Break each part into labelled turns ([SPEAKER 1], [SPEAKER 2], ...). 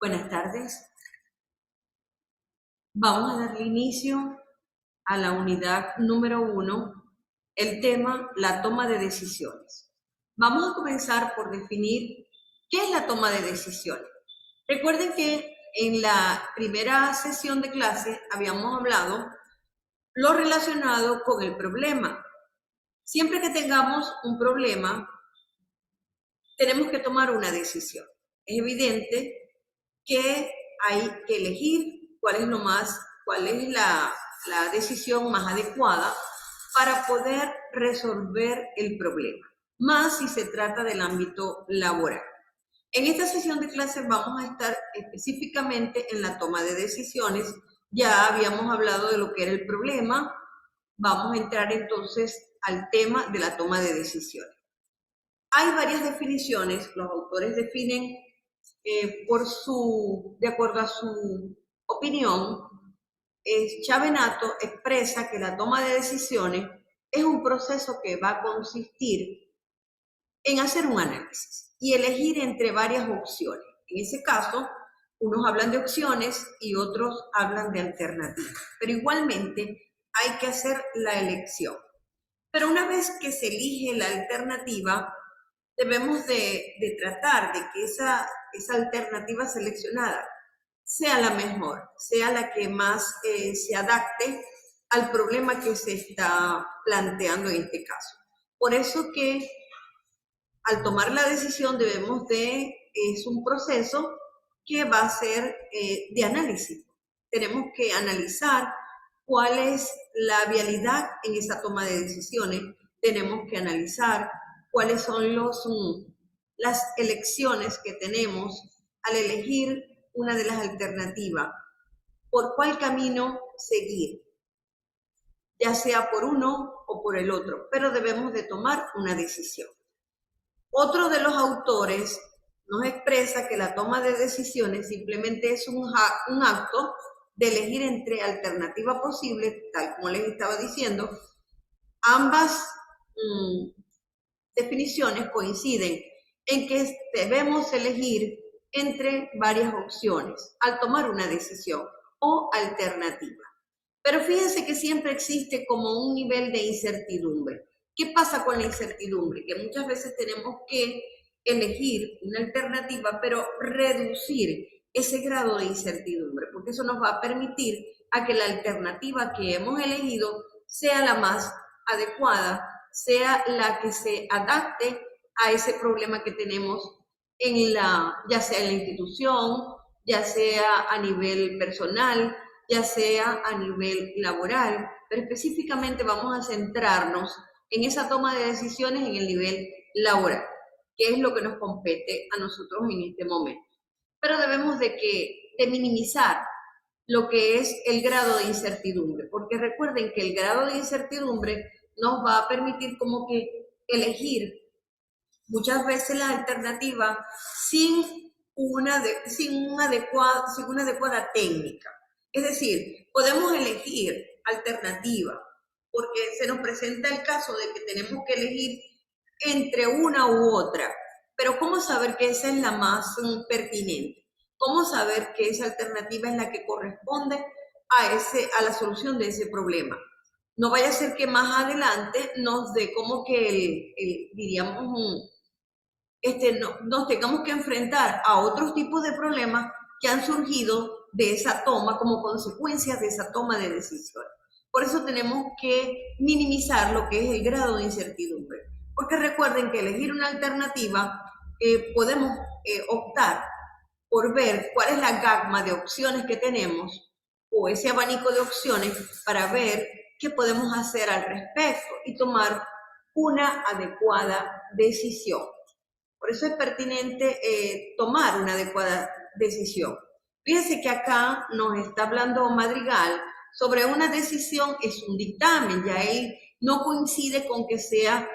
[SPEAKER 1] Buenas tardes. Vamos a darle inicio a la unidad número 1, el tema, la toma de decisiones. Vamos a comenzar por definir qué es la toma de decisiones. Recuerden que en la primera sesión de clase habíamos hablado lo relacionado con el problema. Siempre que tengamos un problema, tenemos que tomar una decisión. Es evidente que hay que elegir cuál es la decisión más adecuada para poder resolver el problema, más si se trata del ámbito laboral. En esta sesión de clases vamos a estar específicamente en la toma de decisiones. Ya habíamos hablado de lo que era el problema. Vamos a entrar entonces al tema de la toma de decisiones. Hay varias definiciones. Los autores definen de acuerdo a su opinión. Chavenato expresa que la toma de decisiones es un proceso que va a consistir en hacer un análisis y elegir entre varias opciones. En ese caso, unos hablan de opciones y otros hablan de alternativas, pero igualmente hay que hacer la elección. Pero una vez que se elige la alternativa, debemos de tratar de que esa alternativa seleccionada sea la mejor, sea la que más se adapte al problema que se está planteando en este caso. Por eso que al tomar la decisión es un proceso que va a ser de análisis. Tenemos que analizar cuál es la vialidad en esa toma de decisiones, tenemos que analizar cuáles son las elecciones que tenemos al elegir una de las alternativas, por cuál camino seguir, ya sea por uno o por el otro, pero debemos de tomar una decisión. Otro de los autores nos expresa que la toma de decisiones simplemente es un acto de elegir entre alternativas posibles, tal como les estaba diciendo. Ambas definiciones coinciden en que debemos elegir entre varias opciones al tomar una decisión o alternativa. Pero fíjense que siempre existe como un nivel de incertidumbre. ¿Qué pasa con la incertidumbre? Que muchas veces tenemos que elegir una alternativa, pero reducir ese grado de incertidumbre, porque eso nos va a permitir a que la alternativa que hemos elegido sea la más adecuada, sea la que se adapte a ese problema que tenemos ya sea en la institución, ya sea a nivel personal, ya sea a nivel laboral, pero específicamente vamos a centrarnos en esa toma de decisiones en el nivel laboral, que es lo que nos compete a nosotros en este momento. Pero debemos de minimizar lo que es el grado de incertidumbre, porque recuerden que el grado de incertidumbre nos va a permitir como que elegir muchas veces la alternativa sin una adecuada técnica. Es decir, podemos elegir alternativa porque se nos presenta el caso de que tenemos que elegir entre una u otra, pero ¿cómo saber que esa es la más pertinente? ¿Cómo saber que esa alternativa es la que corresponde a la solución de ese problema? No vaya a ser que más adelante nos dé como que diríamos, nos tengamos que enfrentar a otros tipos de problemas que han surgido de esa toma como consecuencia de esa toma de decisiones. Por eso tenemos que minimizar lo que es el grado de incertidumbre. Porque recuerden que elegir una alternativa podemos optar por ver cuál es la gama de opciones que tenemos o ese abanico de opciones para ver qué podemos hacer al respecto y tomar una adecuada decisión. Por eso es pertinente tomar una adecuada decisión. Fíjense que acá nos está hablando Madrigal sobre una decisión, es un dictamen, ya él no coincide con que sea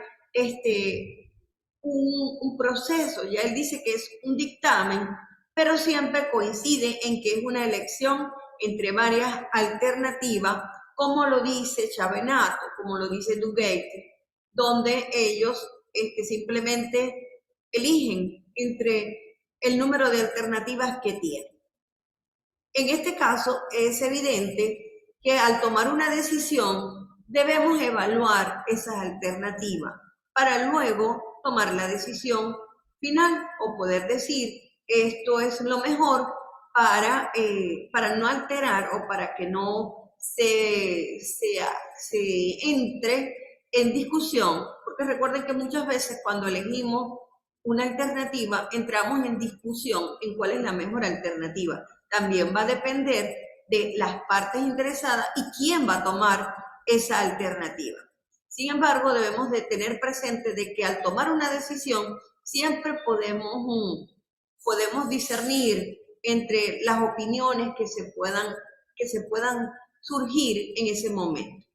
[SPEAKER 1] un proceso, ya él dice que es un dictamen, pero siempre coincide en que es una elección entre varias alternativas, como lo dice Chavenato, como lo dice Duguay, donde ellos simplemente eligen entre el número de alternativas que tienen. En este caso es evidente que al tomar una decisión debemos evaluar esas alternativas para luego tomar la decisión final o poder decir esto es lo mejor para no alterar o para que no se entre en discusión, porque recuerden que muchas veces cuando elegimos una alternativa entramos en discusión en cuál es la mejor alternativa. También va a depender de las partes interesadas y quién va a tomar esa alternativa. Sin embargo, debemos de tener presente de que al tomar una decisión siempre podemos discernir entre las opiniones que se puedan surgir en ese momento.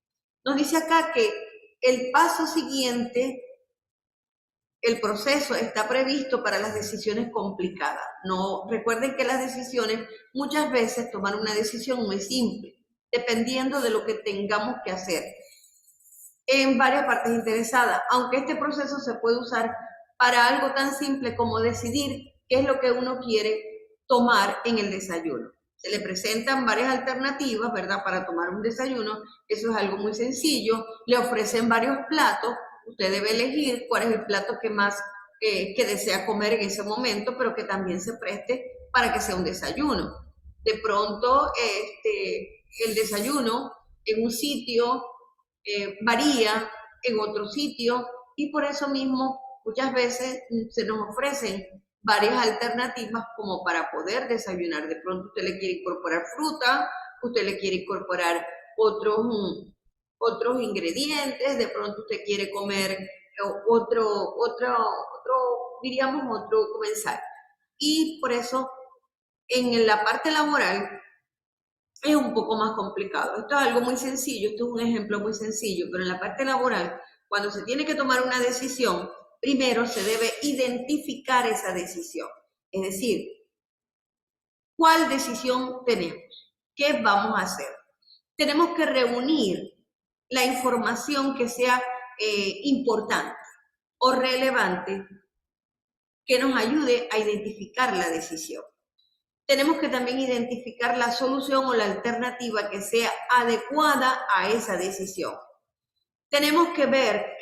[SPEAKER 1] Nos dice acá que el paso siguiente, el proceso está previsto para las decisiones complicadas. No, recuerden que las decisiones, muchas veces tomar una decisión muy simple, dependiendo de lo que tengamos que hacer en varias partes interesadas, aunque este proceso se puede usar para algo tan simple como decidir qué es lo que uno quiere tomar en el desayuno. Se le presentan varias alternativas, ¿verdad?, para tomar un desayuno. Eso es algo muy sencillo. Le ofrecen varios platos. Usted debe elegir cuál es el plato que más que desea comer en ese momento, pero que también se preste para que sea un desayuno. De pronto, el desayuno en un sitio varía en otro sitio y por eso mismo muchas veces se nos ofrecen varias alternativas como para poder desayunar. De pronto usted le quiere incorporar fruta, usted le quiere incorporar otros ingredientes, de pronto usted quiere comer diríamos, otro comensal. Y por eso en la parte laboral es un poco más complicado. Esto es algo muy sencillo, esto es un ejemplo muy sencillo, pero en la parte laboral, cuando se tiene que tomar una decisión, primero se debe identificar esa decisión. Es decir, ¿cuál decisión tenemos? ¿Qué vamos a hacer? Tenemos que reunir la información que sea importante o relevante que nos ayude a identificar la decisión. Tenemos que también identificar la solución o la alternativa que sea adecuada a esa decisión. Tenemos que ver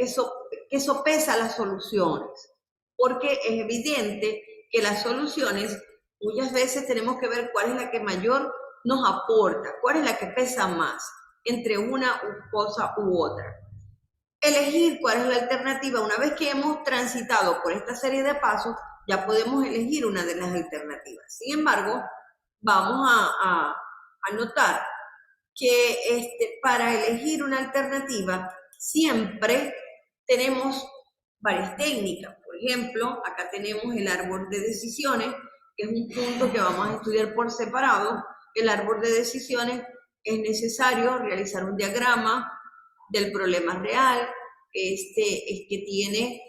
[SPEAKER 1] que sopesa las soluciones, porque es evidente que las soluciones muchas veces tenemos que ver cuál es la que mayor nos aporta, cuál es la que pesa más entre una cosa u otra. Elegir cuál es la alternativa. Una vez que hemos transitado por esta serie de pasos, ya podemos elegir una de las alternativas. Sin embargo, vamos a notar que para elegir una alternativa siempre tenemos varias técnicas. Por ejemplo, acá tenemos el árbol de decisiones, que es un punto que vamos a estudiar por separado. El árbol de decisiones es necesario realizar un diagrama del problema real, es que tiene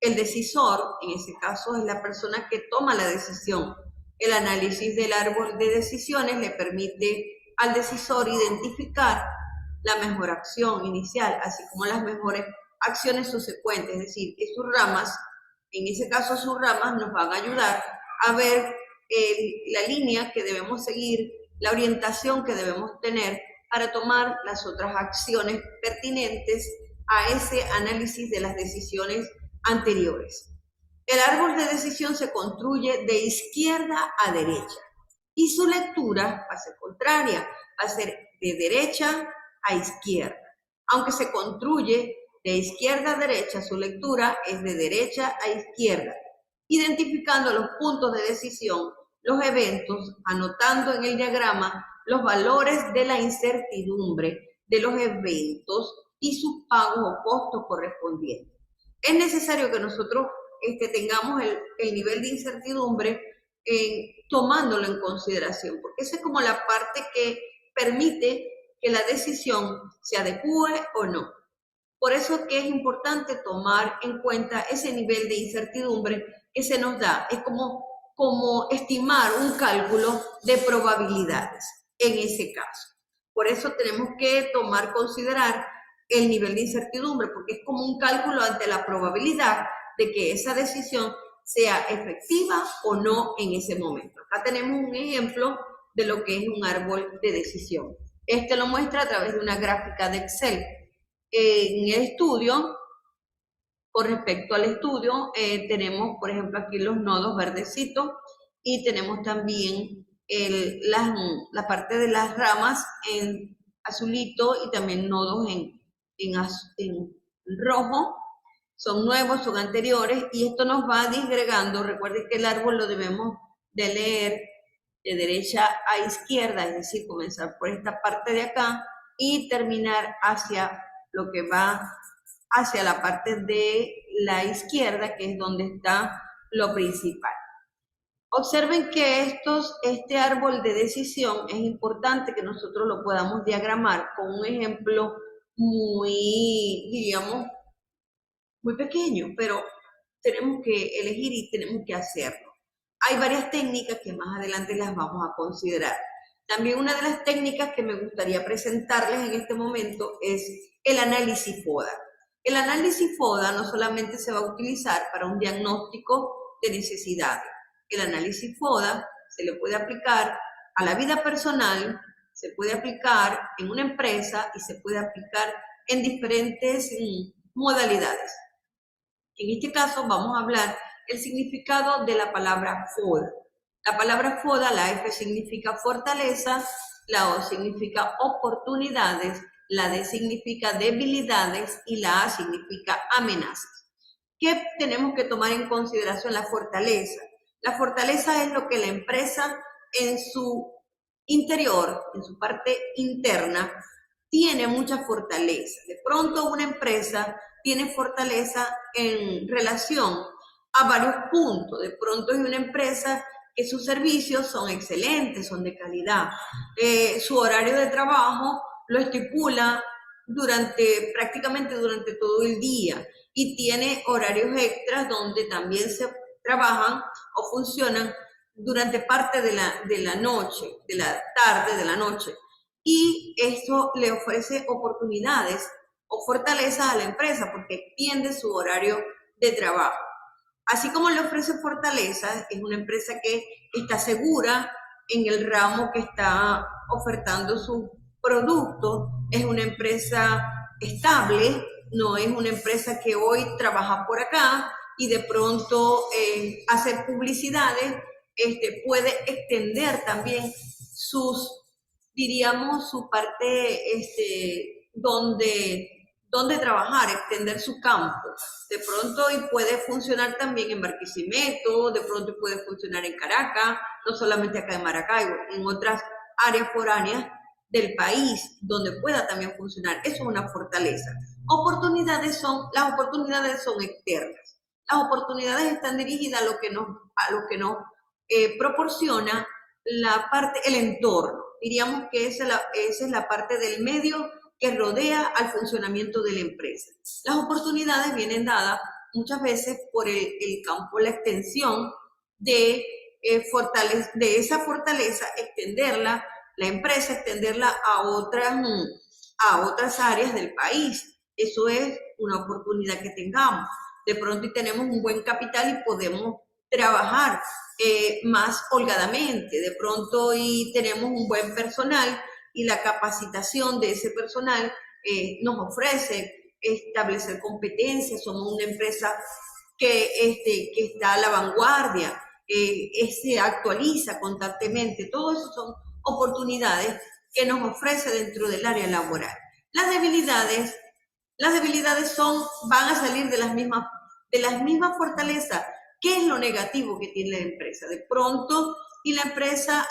[SPEAKER 1] el decisor, en ese caso es la persona que toma la decisión. El análisis del árbol de decisiones le permite al decisor identificar la mejor acción inicial, así como las mejores acciones subsecuentes, es decir, que sus ramas, en ese caso sus ramas nos van a ayudar a ver la línea que debemos seguir, la orientación que debemos tener para tomar las otras acciones pertinentes a ese análisis de las decisiones anteriores. El árbol de decisión se construye de izquierda a derecha y su lectura va a ser contraria, va a ser de derecha a izquierda. Aunque se construye de izquierda a derecha, su lectura es de derecha a izquierda, identificando los puntos de decisión, los eventos, anotando en el diagrama los valores de la incertidumbre de los eventos y sus pagos o costos correspondientes. Es necesario que nosotros tengamos el nivel de incertidumbre tomándolo en consideración, porque esa es como la parte que permite que la decisión se adecue o no. Por eso que es importante tomar en cuenta ese nivel de incertidumbre que se nos da. Es como estimar un cálculo de probabilidades en ese caso. Por eso tenemos que considerar el nivel de incertidumbre, porque es como un cálculo ante la probabilidad de que esa decisión sea efectiva o no en ese momento. Acá tenemos un ejemplo de lo que es un árbol de decisión. Este lo muestra a través de una gráfica de Excel. En el estudio, con respecto al estudio, tenemos, por ejemplo, aquí los nodos verdecitos y tenemos también la parte de las ramas en azulito y también nodos en rojo. Son nuevos, son anteriores y esto nos va disgregando. Recuerden que el árbol lo debemos de leer de derecha a izquierda, es decir, comenzar por esta parte de acá y terminar hacia lo que va hacia la parte de la izquierda, que es donde está lo principal. Observen que este árbol de decisión es importante que nosotros lo podamos diagramar con un ejemplo muy, diríamos, muy pequeño, pero tenemos que elegir y tenemos que hacerlo. Hay varias técnicas que más adelante las vamos a considerar. También una de las técnicas que me gustaría presentarles en este momento es el análisis FODA. El análisis FODA no solamente se va a utilizar para un diagnóstico de necesidades. El análisis FODA se le puede aplicar a la vida personal, se puede aplicar en una empresa y se puede aplicar en diferentes modalidades. En este caso vamos a hablar el significado de la palabra FODA. La palabra FODA, la F significa fortaleza, la O significa oportunidades, la D significa debilidades y la A significa amenazas. ¿Qué tenemos que tomar en consideración? La fortaleza. La fortaleza es lo que la empresa en su interior, en su parte interna, tiene mucha fortaleza. De pronto una empresa tiene fortaleza en relación a varios puntos. De pronto es una empresa que sus servicios son excelentes, son de calidad. Su horario de trabajo lo estipula prácticamente durante todo el día y tiene horarios extras donde también se trabajan o funcionan durante parte de la noche, de la tarde, de la noche. Y esto le ofrece oportunidades o fortalezas a la empresa porque extiende su horario de trabajo. Así como le ofrece fortalezas, es una empresa que está segura en el ramo que está ofertando su producto, es una empresa estable, no es una empresa que hoy trabaja por acá y de pronto hacer publicidades, puede extender también diríamos, su parte donde trabajar, extender su campo. De pronto y puede funcionar también en Barquisimeto, de pronto puede funcionar en Caracas, no solamente acá en Maracaibo, en otras áreas foráneas del país donde pueda también funcionar. Eso es una fortaleza. Las oportunidades son externas. Las oportunidades están dirigidas a lo que nos proporciona el entorno. Diríamos que esa es la parte del medio que rodea al funcionamiento de la empresa. Las oportunidades vienen dadas muchas veces por el campo, la extensión de esa fortaleza, extenderla, la empresa, extenderla a otras áreas del país. Eso es una oportunidad que tengamos. De pronto y tenemos un buen capital y podemos trabajar más holgadamente. De pronto y tenemos un buen personal y la capacitación de ese personal nos ofrece establecer competencias. Somos una empresa que está a la vanguardia, se actualiza constantemente. Todo eso son oportunidades que nos ofrece dentro del área laboral. Las debilidades van a salir de las mismas fortalezas. ¿Qué es lo negativo que tiene la empresa? De pronto, y la empresa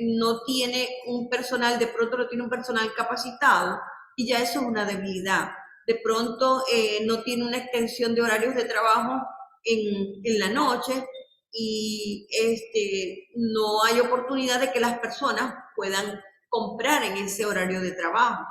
[SPEAKER 1] no tiene un personal capacitado, y ya eso es una debilidad. De pronto no tiene una extensión de horarios de trabajo en la noche, y no hay oportunidad de que las personas puedan comprar en ese horario de trabajo.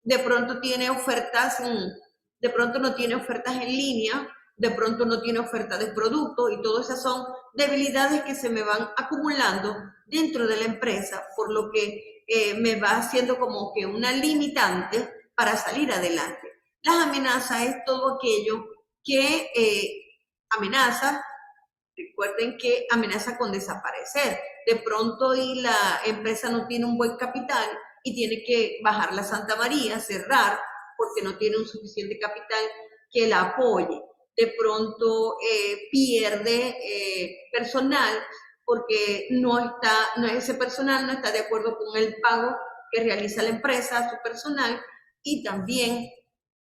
[SPEAKER 1] De pronto de pronto no tiene ofertas en línea, de pronto no tiene oferta de producto, y todas esas son debilidades que se me van acumulando dentro de la empresa, por lo que me va haciendo como que una limitante para salir adelante. Las amenazas es todo aquello que amenaza. Recuerden que amenaza con desaparecer. de pronto y la empresa no tiene un buen capital y tiene que bajar la Santa María, cerrar, porque no tiene un suficiente capital que la apoye. De pronto pierde personal porque ese personal no está de acuerdo con el pago que realiza la empresa a su personal, y también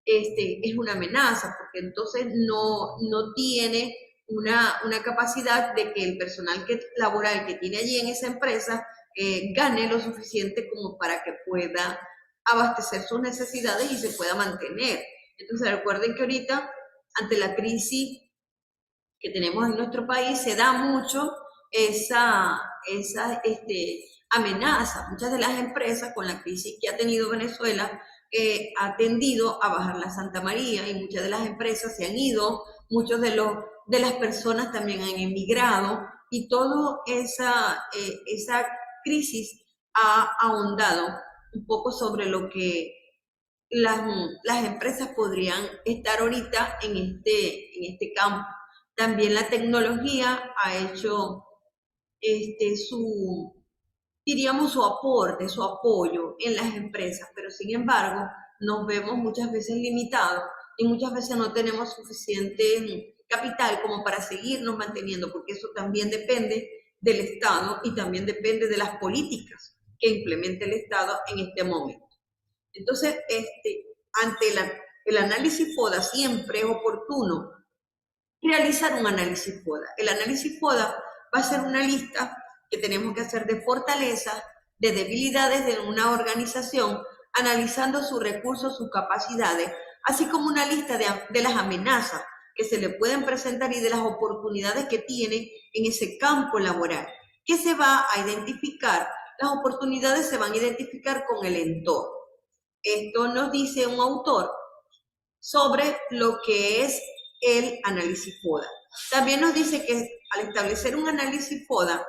[SPEAKER 1] es una amenaza, porque entonces no tiene una capacidad de que el personal laboral que tiene allí en esa empresa gane lo suficiente como para que pueda abastecer sus necesidades y se pueda mantener. Entonces recuerden que ahorita, ante la crisis que tenemos en nuestro país, se da mucho esa amenaza. Muchas de las empresas, con la crisis que ha tenido Venezuela, ha tendido a bajar la Santa María, y muchas de las empresas se han ido, muchos de las personas también han emigrado, y toda esa crisis ha ahondado un poco sobre lo que las empresas podrían estar ahorita en este campo. También la tecnología ha hecho diríamos, su aporte, su apoyo en las empresas, pero sin embargo nos vemos muchas veces limitados y muchas veces no tenemos suficiente capital como para seguirnos manteniendo, porque eso también depende del Estado y también depende de las políticas que implemente el Estado en este momento. Entonces, ante el análisis FODA siempre es oportuno realizar un análisis FODA. El análisis FODA va a ser una lista que tenemos que hacer de fortalezas, de debilidades de una organización, analizando sus recursos, sus capacidades, así como una lista de las amenazas que se le pueden presentar y de las oportunidades que tiene en ese campo laboral, que se va a identificar. Las oportunidades se van a identificar con el entorno. Esto nos dice un autor sobre lo que es el análisis FODA. También nos dice que al establecer un análisis FODA,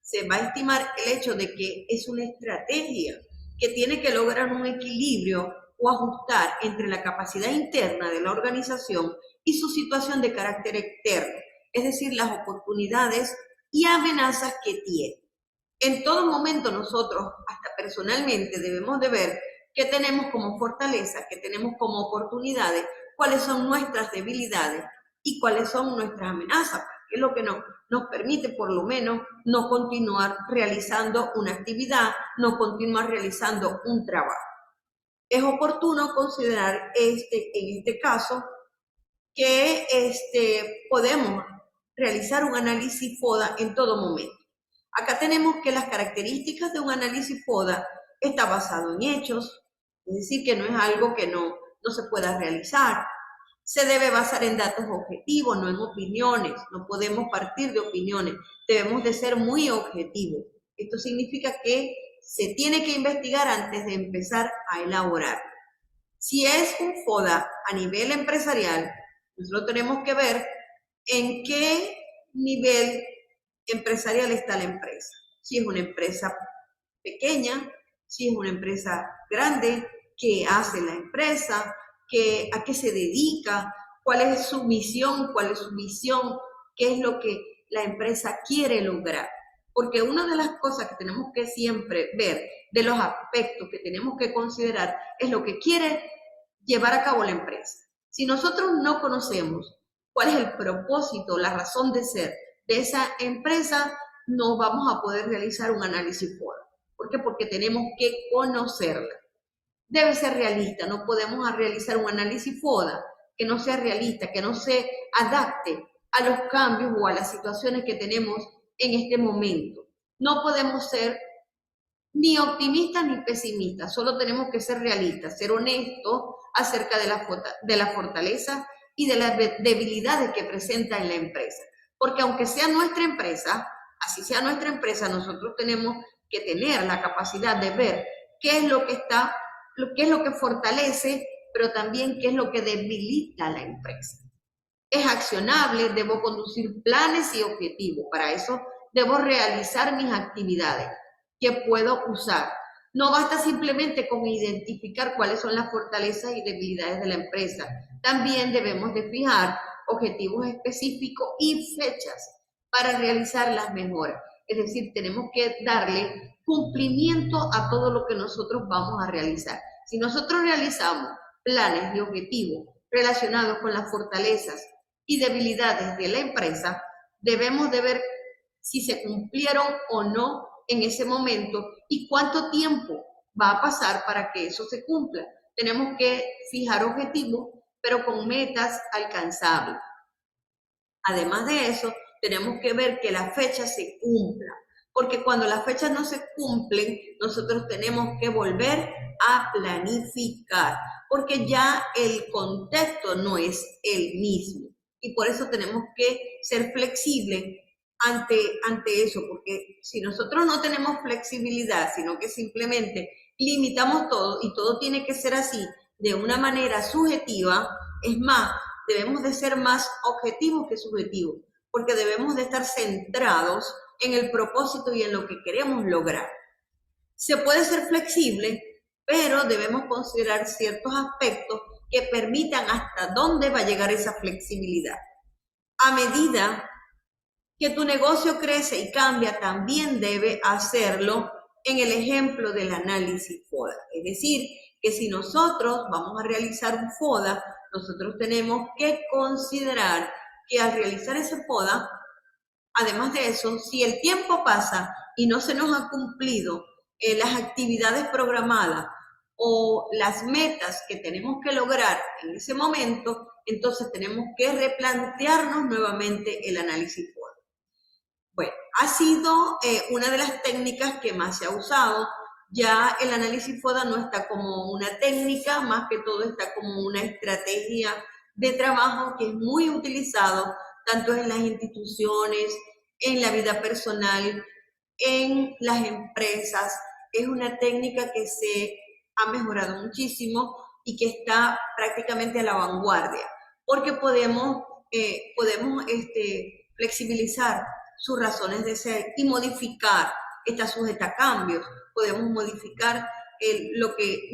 [SPEAKER 1] se va a estimar el hecho de que es una estrategia que tiene que lograr un equilibrio o ajustar entre la capacidad interna de la organización y su situación de carácter externo, es decir, las oportunidades y amenazas que tiene. En todo momento nosotros, hasta personalmente, debemos de ver qué tenemos como fortaleza, qué tenemos como oportunidades, cuáles son nuestras debilidades y cuáles son nuestras amenazas, que es lo que nos permite por lo menos no continuar realizando una actividad, no continuar realizando un trabajo. Es oportuno considerar en este caso que podemos realizar un análisis FODA en todo momento. Acá tenemos que las características de un análisis FODA está basado en hechos, es decir, que no es algo que no se pueda realizar. Se debe basar en datos objetivos, no en opiniones. No podemos partir de opiniones. Debemos de ser muy objetivos. Esto significa que se tiene que investigar antes de empezar a elaborar. Si es un FODA a nivel empresarial, nosotros tenemos que ver en qué nivel empresarial está la empresa. Si es una empresa pequeña, si es una empresa grande, qué hace la empresa, a qué se dedica, cuál es su misión, cuál es su visión, qué es lo que la empresa quiere lograr. Porque una de las cosas que tenemos que siempre ver, de los aspectos que tenemos que considerar, es lo que quiere llevar a cabo la empresa. Si nosotros no conocemos cuál es el propósito, la razón de ser de esa empresa, no vamos a poder realizar un análisis FODA. ¿Por qué? Porque tenemos que conocerla. Debe ser realista, no podemos realizar un análisis FODA que no sea realista, que no se adapte a los cambios o a las situaciones que tenemos en este momento. No podemos ser ni optimistas ni pesimistas, solo tenemos que ser realistas, ser honestos acerca de la fortaleza y de las debilidades que presenta en la empresa. Porque aunque sea nuestra empresa, así sea nuestra empresa, nosotros tenemos que tener la capacidad de ver qué es lo que qué es lo que fortalece, pero también qué es lo que debilita a la empresa. Es accionable, debo conducir planes y objetivos. Para eso debo realizar mis actividades que puedo usar. No basta simplemente con identificar cuáles son las fortalezas y debilidades de la empresa. También debemos de fijar objetivos específicos y fechas para realizar las mejoras. Es decir, tenemos que darle cumplimiento a todo lo que nosotros vamos a realizar. Si nosotros realizamos planes y objetivos relacionados con las fortalezas y debilidades de la empresa, debemos de ver si se cumplieron o no en ese momento y cuánto tiempo va a pasar para que eso se cumpla. Tenemos que fijar objetivos, pero con metas alcanzables. Además de eso, tenemos que ver que la fecha se cumpla, porque cuando las fechas no se cumplen, nosotros tenemos que volver a planificar, porque ya el contexto no es el mismo. Y por eso tenemos que ser flexibles ante eso, porque si nosotros no tenemos flexibilidad, sino que simplemente limitamos todo y todo tiene que ser así, de una manera subjetiva, es más, debemos de ser más objetivos que subjetivos, porque debemos de estar centrados en el propósito y en lo que queremos lograr. Se puede ser flexible, pero debemos considerar ciertos aspectos que permitan hasta dónde va a llegar esa flexibilidad. A medida que tu negocio crece y cambia, también debe hacerlo en el ejemplo del análisis FODA. Es decir, que si nosotros vamos a realizar un FODA, nosotros tenemos que considerar que al realizar ese FODA, además de eso, si el tiempo pasa y no se nos ha cumplido las actividades programadas o las metas que tenemos que lograr en ese momento, entonces tenemos que replantearnos nuevamente el análisis FODA. Bueno, ha sido una de las técnicas que más se ha usado. Ya el análisis FODA no está como una técnica, más que todo está como una estrategia de trabajo que es muy utilizado tanto en las instituciones, en la vida personal, en las empresas. Es una técnica que se ha mejorado muchísimo y que está prácticamente a la vanguardia, porque podemos flexibilizar sus razones de ser y modificar, está sujeta a cambios, podemos modificar lo que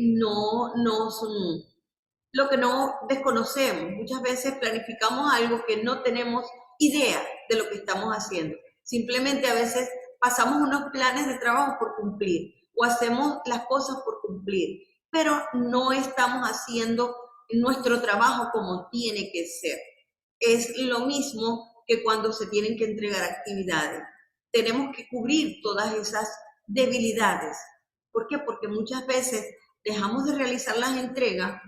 [SPEAKER 1] lo que no desconocemos. Muchas veces planificamos algo que no tenemos idea de lo que estamos haciendo. Simplemente a veces pasamos unos planes de trabajo por cumplir o hacemos las cosas por cumplir, pero no estamos haciendo nuestro trabajo como tiene que ser. Es lo mismo que cuando se tienen que entregar actividades. Tenemos que cubrir todas esas debilidades. ¿Por qué? Porque muchas veces dejamos de realizar las entregas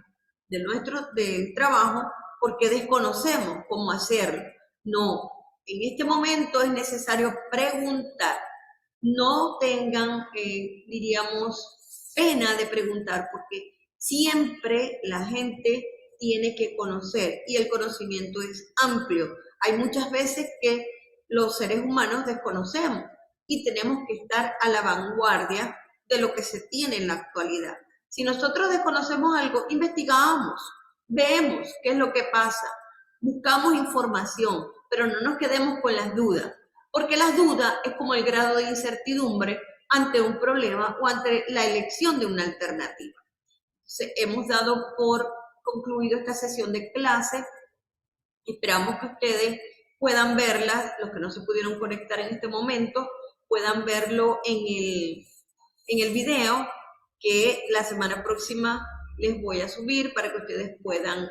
[SPEAKER 1] del trabajo porque desconocemos cómo hacerlo. No, en este momento es necesario preguntar. No tengan, diríamos, pena de preguntar, porque siempre la gente tiene que conocer y el conocimiento es amplio. Hay muchas veces que los seres humanos desconocemos y tenemos que estar a la vanguardia de lo que se tiene en la actualidad. Si nosotros desconocemos algo, investigamos, vemos qué es lo que pasa, buscamos información, pero no nos quedemos con las dudas, porque las dudas es como el grado de incertidumbre ante un problema o ante la elección de una alternativa. Entonces, hemos dado por concluido esta sesión de clase. Esperamos que ustedes puedan verla, los que no se pudieron conectar en este momento, puedan verlo en el video que la semana próxima les voy a subir para que ustedes puedan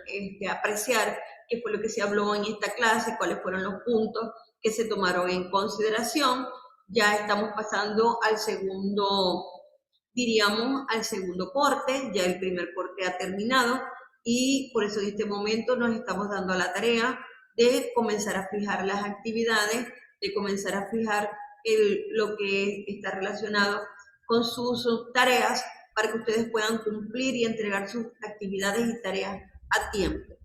[SPEAKER 1] apreciar qué fue lo que se habló en esta clase, cuáles fueron los puntos que se tomaron en consideración. Ya estamos pasando al segundo, diríamos, al segundo corte, ya el primer corte ha terminado y por eso en este momento nos estamos dando a la tarea de comenzar a fijar las actividades, de comenzar a fijar lo que está relacionado con sus tareas para que ustedes puedan cumplir y entregar sus actividades y tareas a tiempo.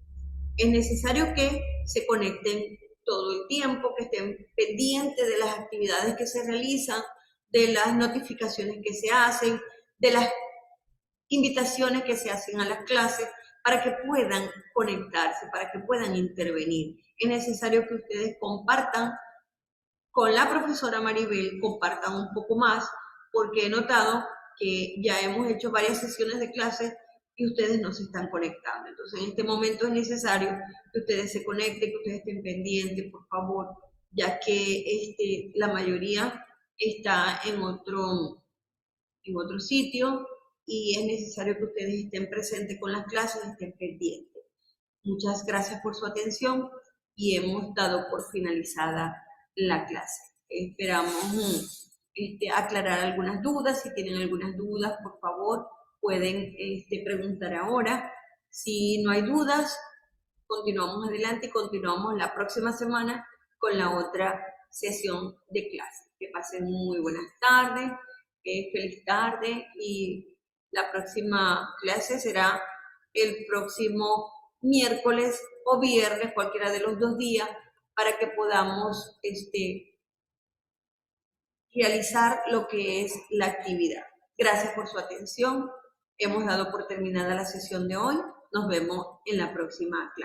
[SPEAKER 1] Es necesario que se conecten todo el tiempo, que estén pendientes de las actividades que se realizan, de las notificaciones que se hacen, de las invitaciones que se hacen a las clases, para que puedan conectarse, para que puedan intervenir. Es necesario que ustedes compartan con la profesora Maribel, compartan un poco más, porque he notado que ya hemos hecho varias sesiones de clases y ustedes no se están conectando. Entonces, en este momento es necesario que ustedes se conecten, que ustedes estén pendientes, por favor, ya que la mayoría está en otro sitio y es necesario que ustedes estén presentes con las clases, estén pendientes. Muchas gracias por su atención y hemos dado por finalizada la clase. Esperamos aclarar algunas dudas. Si tienen algunas dudas, por favor, pueden preguntar ahora. Si no hay dudas, continuamos adelante y continuamos la próxima semana con la otra sesión de clase. Que pasen muy buenas tardes, feliz tarde y la próxima clase será el próximo miércoles o viernes, cualquiera de los 2 días, para que podamos realizar lo que es la actividad. Gracias por su atención. Hemos dado por terminada la sesión de hoy. Nos vemos en la próxima clase.